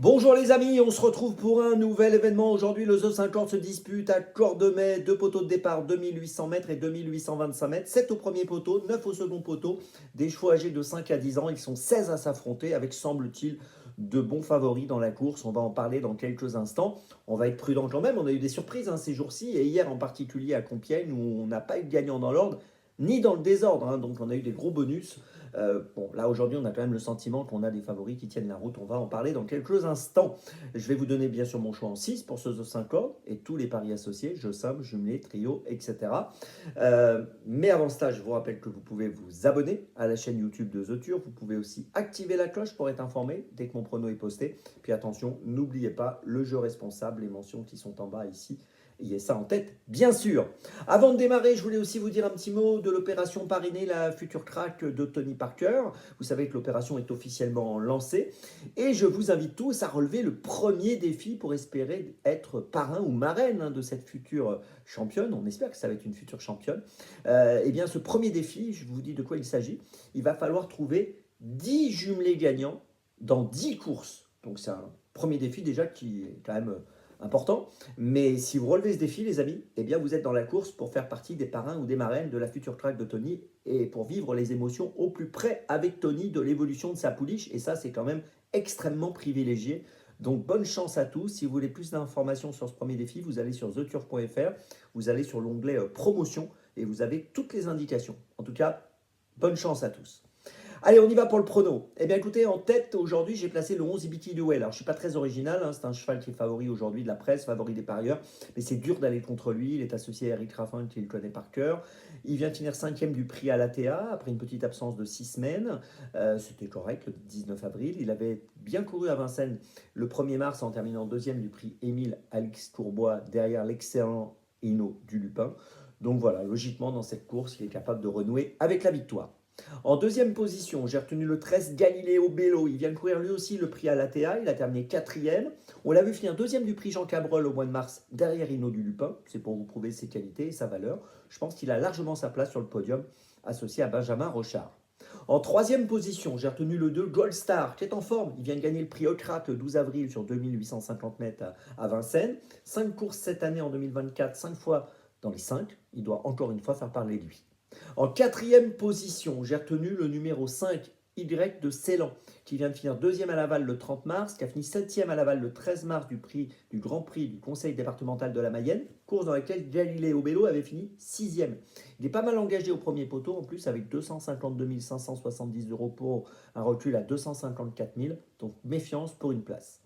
Bonjour les amis, on se retrouve pour un nouvel événement. Aujourd'hui, le The 50 se dispute à Cordemais, deux poteaux de départ, 2800 mètres et 2825 mètres. 7 au premier poteau, 9 au second poteau. Des chevaux âgés de 5 à 10 ans, ils sont 16 à s'affronter avec, semble-t-il, de bons favoris dans la course. On va en parler dans quelques instants. On va être prudent quand même, on a eu des surprises ces jours-ci, et hier en particulier à Compiègne, où on n'a pas eu de gagnant dans l'ordre, ni dans le désordre, donc on a eu des gros bonus. Bon, là aujourd'hui, on a quand même le sentiment qu'on a des favoris qui tiennent la route. On va en parler dans quelques instants. Je vais vous donner bien sûr mon choix en 6 pour ce The 5 ordres et tous les paris associés, jeux simples, jumelés, trio, etc. Mais avant cela, je vous rappelle que vous pouvez vous abonner à la chaîne YouTube de The Turf. Vous pouvez aussi activer la cloche pour être informé dès que mon prono est posté. Puis attention, n'oubliez pas le jeu responsable, les mentions qui sont en bas ici. Ayez ça en tête, bien sûr. Avant de démarrer, je voulais aussi vous dire un petit mot de l'opération parrainée, la future track de Tony Parker. Vous savez que l'opération est officiellement lancée. Et je vous invite tous à relever le premier défi pour espérer être parrain ou marraine de cette future championne. On espère que ça va être une future championne. Eh bien, ce premier défi, je vous dis de quoi il s'agit. Il va falloir trouver 10 jumelés gagnants dans 10 courses. Donc c'est un premier défi déjà qui est quand même important. Mais si vous relevez ce défi, les amis, eh bien vous êtes dans la course pour faire partie des parrains ou des marraines de la future track de Tony et pour vivre les émotions au plus près avec Tony de l'évolution de sa pouliche. Et ça, c'est quand même extrêmement privilégié. Donc bonne chance à tous. Si vous voulez plus d'informations sur ce premier défi, vous allez sur theturf.fr, vous allez sur l'onglet promotion et vous avez toutes les indications. En tout cas, bonne chance à tous. Allez, on y va pour le prono. Eh bien, écoutez, en tête, aujourd'hui, j'ai placé le 11 Ibiki Duel. Alors, je ne suis pas très original, c'est un cheval qui est favori aujourd'hui de la presse, favori des parieurs, mais c'est dur d'aller contre lui. Il est associé à Eric Raffin, qui le connaît par cœur. Il vient de finir 5e du prix à l'ATA, après une petite absence de 6 semaines. C'était correct, le 19 avril. Il avait bien couru à Vincennes le 1er mars en terminant 2e du prix Émile Alix Courbois, derrière l'excellent Hino du Lupin. Donc voilà, logiquement, dans cette course, il est capable de renouer avec la victoire. En deuxième position, j'ai retenu le 13 Galileo Bello. Il vient de courir lui aussi le prix à l'ATA. Il a terminé 4e. On l'a vu finir 2e du prix Jean Cabrol au mois de mars derrière Hino du Lupin. C'est pour vous prouver ses qualités et sa valeur. Je pense qu'il a largement sa place sur le podium associé à Benjamin Rochard. En troisième position, j'ai retenu le 2 Gold Star qui est en forme. Il vient de gagner le prix Ocrat le 12 avril sur 2850 mètres à Vincennes. 5 courses cette année en 2024, 5 fois dans les 5. Il doit encore une fois faire parler de lui. En quatrième position, j'ai retenu le numéro 5, Y de Ceylan, qui vient de finir 2e à Laval le 30 mars, qui a fini 7e à Laval le 13 mars du Grand Prix du Conseil départemental de la Mayenne, course dans laquelle Galileo Bello avait fini 6e. Il est pas mal engagé au premier poteau, en plus avec 252 570 € pour un recul à 254 000, donc méfiance pour une place.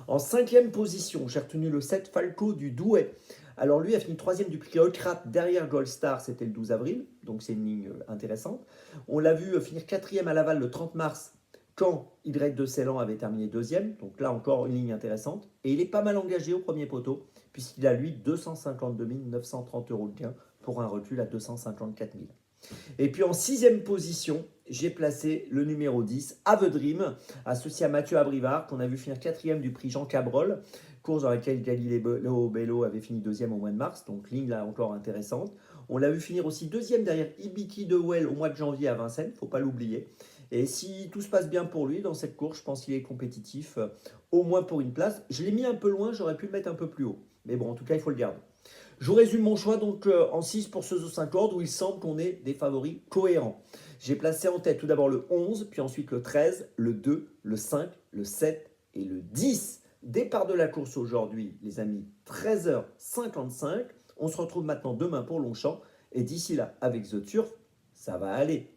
En cinquième position, j'ai retenu le 7 Falco du Douai. Alors lui a fini 3e du prix Holcrat derrière Gold Star, c'était le 12 avril, donc c'est une ligne intéressante. On l'a vu finir 4e à Laval le 30 mars, quand Y de Ceylan avait terminé 2e, donc là encore une ligne intéressante. Et il est pas mal engagé au premier poteau, puisqu'il a lui 252 930 € de gain pour un recul à 254 000. Et puis en sixième position, j'ai placé le numéro 10, Dream, associé à Mathieu Abrivard, qu'on a vu finir 4e du prix Jean Cabrol, course dans laquelle Galileo Bello avait fini 2e au mois de mars, donc ligne là encore intéressante. On l'a vu finir aussi 2e derrière Ibiki de Well au mois de janvier à Vincennes, il ne faut pas l'oublier. Et si tout se passe bien pour lui dans cette course, je pense qu'il est compétitif, au moins pour une place. Je l'ai mis un peu loin, j'aurais pu le mettre un peu plus haut. Mais bon, en tout cas, il faut le garder. Je vous résume mon choix donc en 6 pour ce 5 ordres où il semble qu'on ait des favoris cohérents. J'ai placé en tête tout d'abord le 11, puis ensuite le 13, le 2, le 5, le 7 et le 10. Départ de la course aujourd'hui, les amis, 13h55. On se retrouve maintenant demain pour Longchamp. Et d'ici là, avec The Turf, ça va aller.